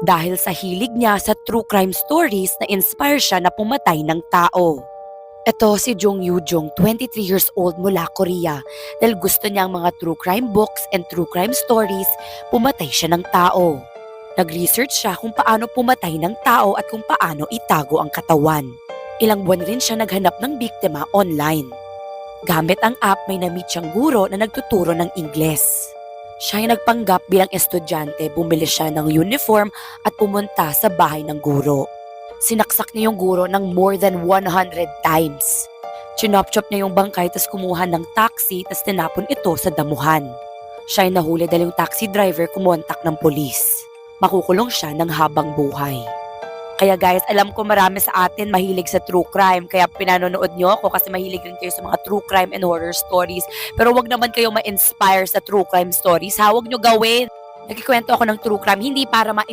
Dahil sa hilig niya sa true crime stories na inspire siya na pumatay ng tao. Ito si Jung Yoo-jung, 23 years old mula Korea. Dahil gusto niya ang mga true crime books and true crime stories, pumatay siya ng tao. Nag-research siya kung paano pumatay ng tao at kung paano itago ang katawan. Ilang buwan rin siya naghanap ng biktima online. Gamit ang app, may na-meet siyang guro na nagtuturo ng Ingles. Siya ay nagpanggap bilang estudyante, bumili siya ng uniform at pumunta sa bahay ng guro. Sinaksak niya yung guro ng more than 100 times. Chinop-chop niya yung bangkay tas kumuha ng taxi tas tinapon ito sa damuhan. Siya ay nahuli dahil yung taxi driver kumontak ng polis. Makukulong siya ng habang buhay. Kaya guys, alam ko marami sa atin mahilig sa true crime. Kaya pinanonood nyo ako kasi mahilig rin kayo sa mga true crime and horror stories. Pero wag naman kayo ma-inspire sa true crime stories. Huwag nyo gawin. Nagkikwento ako ng true crime hindi para